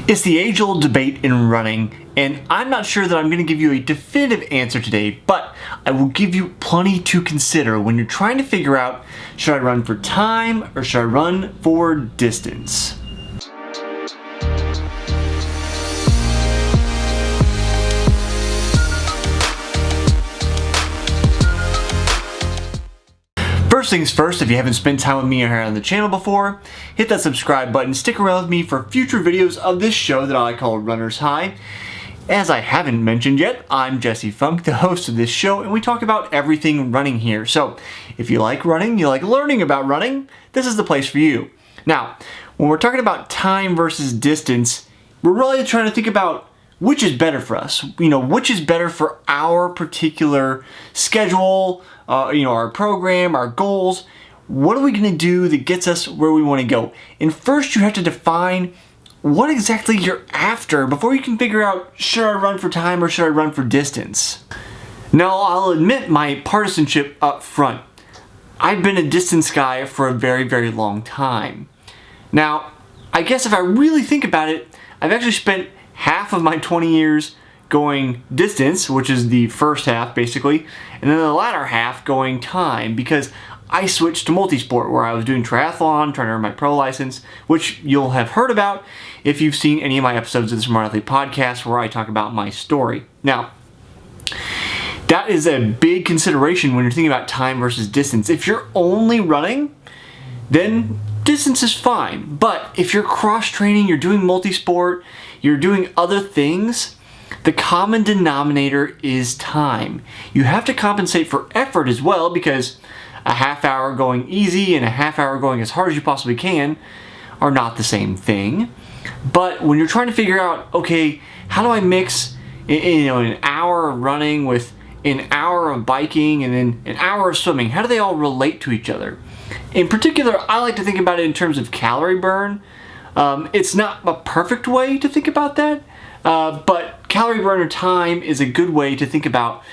It's the age-old debate in running, and I'm not sure that I'm going to give you a definitive answer today, but I will give you plenty to consider when you're trying to figure out, should I run for time or should I run for distance? First things first, if you haven't spent time with me here on the channel before, hit that subscribe button, stick around with me for future videos of this show that I call Runner's High. As I haven't mentioned yet, I'm Jesse Funk, the host of this show, and we talk about everything running here. So if you like running, you like learning about running, this is the place for you. Now, when we're talking about time versus distance, we're really trying to think about which is better for us. Which is better for our particular schedule, our program, our goals. What are we going to do that gets us where we want to go? And first you have to define what exactly you're after before you can figure out, should I run for time or should I run for distance? Now, I'll admit my partisanship up front. I've been a distance guy for a very, very long time. Now, I guess if I really think about it, I've actually spent half of my 20 years going distance, which is the first half basically, and then the latter half going time, because I switched to multisport where I was doing triathlon, trying to earn my pro license, which you'll have heard about if you've seen any of my episodes of the Smart Athlete podcast where I talk about my story. Now, that is a big consideration when you're thinking about time versus distance. If you're only running, then distance is fine. But if you're cross-training, you're doing multisport, you're doing other things, the common denominator is time. You have to compensate for effort as well, because a half hour going easy and a half hour going as hard as you possibly can are not the same thing. But when you're trying to figure out, okay, how do I mix an hour of running with an hour of biking and then an hour of swimming, how do they all relate to each other? In particular, I like to think about it in terms of calorie burn. It's not a perfect way to think about that, but calorie burn or time is a good way to think about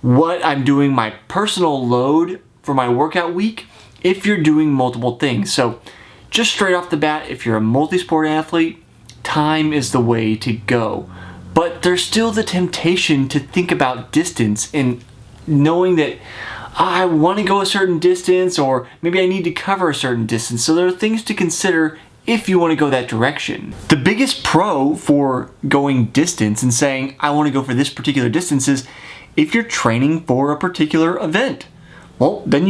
what I'm doing, my personal load for my workout week, if you're doing multiple things. So just straight off the bat, if you're a multi-sport athlete, time is the way to go. But there's still the temptation to think about distance and knowing that I want to go a certain distance, or maybe I need to cover a certain distance. So there are things to consider if you want to go that direction. The biggest pro for going distance and saying, I want to go for this particular distance, is if you're training for a particular event. Well, then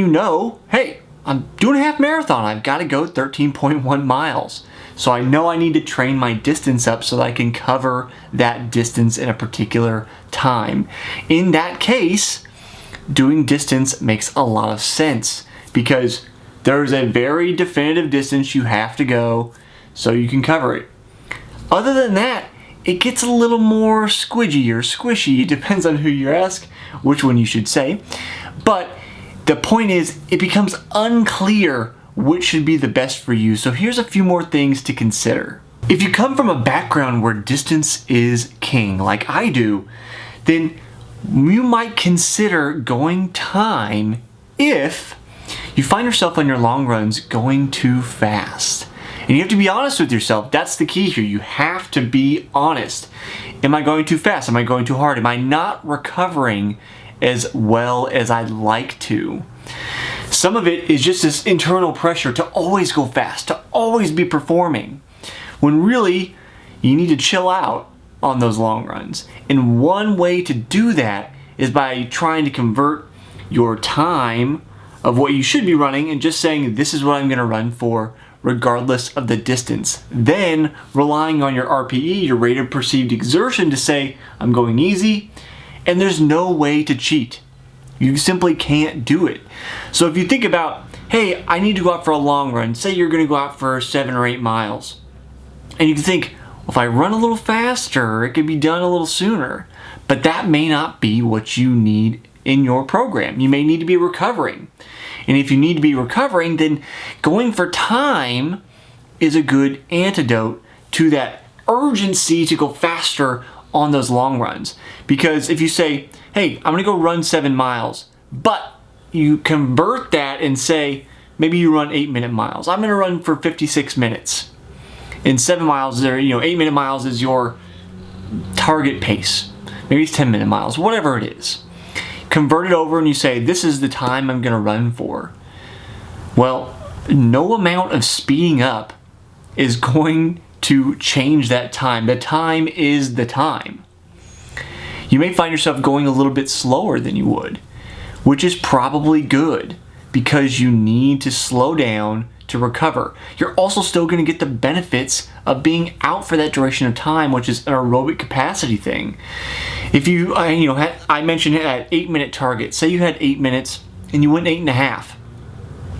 hey, I'm doing a half marathon. I've got to go 13.1 miles. So I know I need to train my distance up so that I can cover that distance in a particular time. In that case, doing distance makes a lot of sense, because there's a very definitive distance you have to go so you can cover it. Other than that, it gets a little more squidgy or squishy, depends on who you ask, which one you should say. But the point is, it becomes unclear which should be the best for you. So here's a few more things to consider. If you come from a background where distance is king, like I do, then you might consider going time if you find yourself on your long runs going too fast. And you have to be honest with yourself. That's the key here. You have to be honest. Am I going too fast? Am I going too hard? Am I not recovering as well as I'd like to? Some of it is just this internal pressure to always go fast, to always be performing, when really you need to chill out on those long runs. And one way to do that is by trying to convert your time of what you should be running and just saying, this is what I'm going to run for regardless of the distance. Then relying on your RPE, your rate of perceived exertion, to say, I'm going easy, and there's no way to cheat. You simply can't do it. So if you think about, hey, I need to go out for a long run, say you're going to go out for 7 or 8 miles, and you can think, well, if I run a little faster, it could be done a little sooner. But that may not be what you need in your program. You may need to be recovering. And if you need to be recovering, then going for time is a good antidote to that urgency to go faster on those long runs. Because if you say, hey, I'm gonna go run 7 miles, but you convert that and say, maybe you run 8-minute miles. I'm gonna run for 56 minutes. And 7 miles, or 8-minute miles is your target pace. Maybe it's 10-minute miles, whatever it is. Convert it over and you say, this is the time I'm going to run for. Well, no amount of speeding up is going to change that time. The time is the time. You may find yourself going a little bit slower than you would, which is probably good because you need to slow down to recover. You're also still going to get the benefits of being out for that duration of time, which is an aerobic capacity thing. If you, I mentioned it at 8-minute target. Say you had 8 minutes and you went 8.5.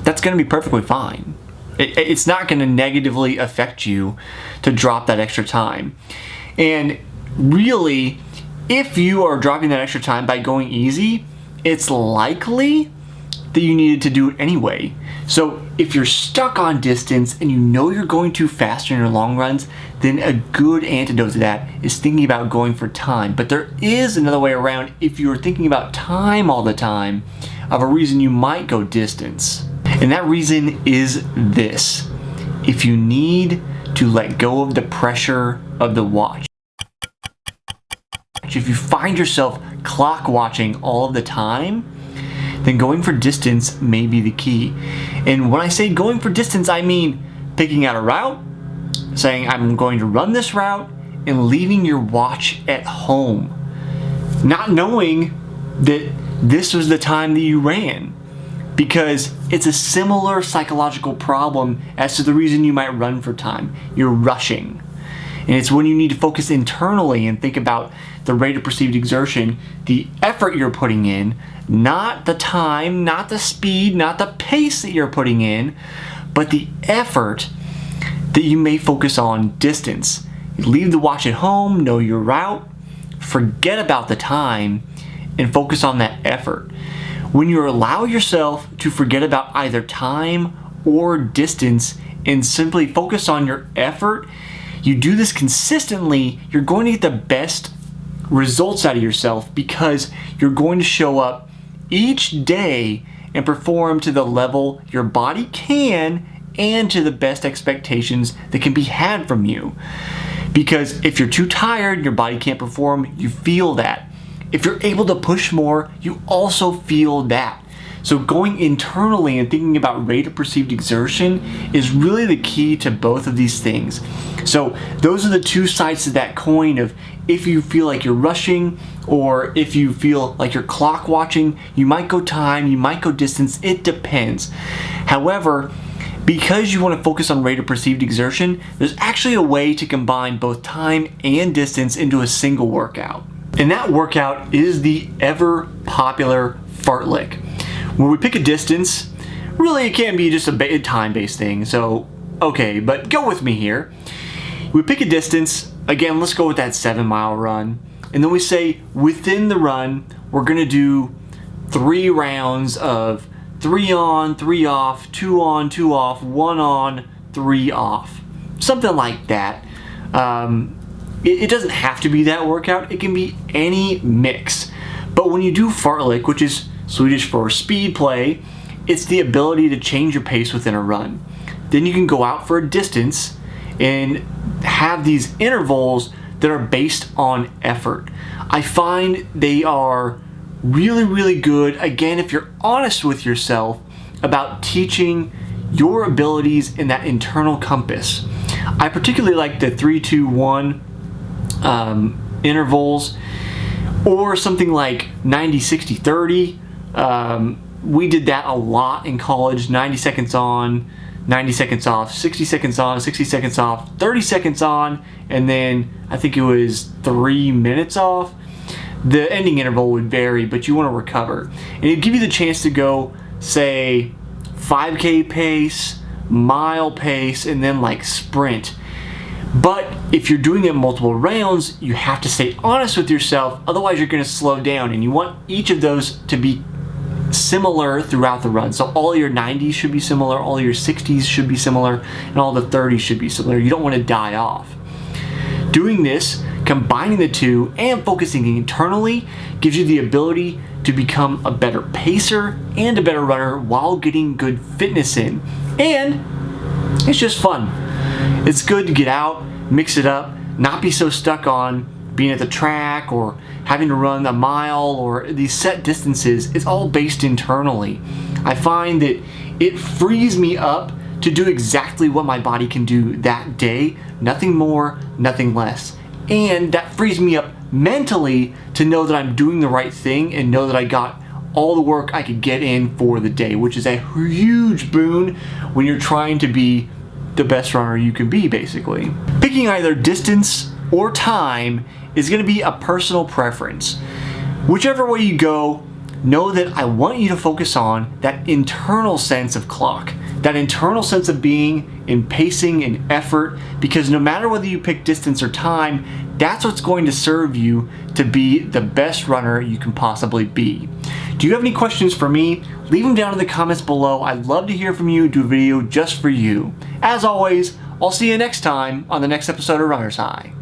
That's going to be perfectly fine. It's not going to negatively affect you to drop that extra time. And really, if you are dropping that extra time by going easy, it's likely that you needed to do it anyway. So if you're stuck on distance and you know you're going too fast in your long runs, then a good antidote to that is thinking about going for time. But there is another way around if you're thinking about time all the time of a reason you might go distance. And that reason is this: if you need to let go of the pressure of the watch. If you find yourself clock watching all of the time, then going for distance may be the key. And when I say going for distance, I mean picking out a route, saying I'm going to run this route, and leaving your watch at home. Not knowing that this was the time that you ran. Because it's a similar psychological problem as to the reason you might run for time. You're rushing. And it's when you need to focus internally and think about the rate of perceived exertion, the effort you're putting in, not the time, not the speed, not the pace that you're putting in, but the effort that you may focus on distance. You leave the watch at home, know your route, forget about the time, and focus on that effort. When you allow yourself to forget about either time or distance and simply focus on your effort, you do this consistently, you're going to get the best results out of yourself because you're going to show up each day and perform to the level your body can and to the best expectations that can be had from you. Because if you're too tired and your body can't perform, you feel that. If you're able to push more, you also feel that. So going internally and thinking about rate of perceived exertion is really the key to both of these things. So those are the two sides to that coin of if you feel like you're rushing or if you feel like you're clock watching, you might go time, you might go distance, it depends. However, because you want to focus on rate of perceived exertion, there's actually a way to combine both time and distance into a single workout. And that workout is the ever popular fartlek. When we pick a distance, really it can't be just a time-based thing, so okay, but go with me here. We pick a distance, again, let's go with that 7-mile run, and then we say within the run, we're gonna do 3 rounds of 3 on, 3 off, 2 on, 2 off, 1 on, 3 off. Something like that. It doesn't have to be that workout, it can be any mix. But when you do fartlek, which is Swedish for speed play, it's the ability to change your pace within a run. Then you can go out for a distance and have these intervals that are based on effort. I find they are really, really good, again, if you're honest with yourself about teaching your abilities in that internal compass. I particularly like the 3-2-1 intervals, or something like 90-60-30. We did that a lot in college. 90 seconds on, 90 seconds off, 60 seconds on, 60 seconds off, 30 seconds on, and then I think it was 3 minutes off. The ending interval would vary, but you want to recover. And it'd give you the chance to go, say, 5K pace, mile pace, and then like sprint. But if you're doing it multiple rounds, you have to stay honest with yourself, otherwise you're going to slow down, and you want each of those to be similar throughout the run. So all your 90s should be similar, all your 60s should be similar, and all the 30s should be similar. You don't want to die off. Doing this, combining the two, and focusing internally gives you the ability to become a better pacer and a better runner while getting good fitness in. And it's just fun. It's good to get out, mix it up, not be so stuck on being at the track or having to run a mile or these set distances. It's all based internally. I find that it frees me up to do exactly what my body can do that day, nothing more, nothing less. And that frees me up mentally to know that I'm doing the right thing and know that I got all the work I could get in for the day, which is a huge boon when you're trying to be the best runner you can be, basically. Picking either distance or time is going to be a personal preference. Whichever way you go, know that I want you to focus on that internal sense of clock, that internal sense of being in pacing and effort, because no matter whether you pick distance or time, that's what's going to serve you to be the best runner you can possibly be. Do you have any questions for me? Leave them down in the comments below. I'd love to hear from you, do a video just for you. As always, I'll see you next time on the next episode of Runner's High.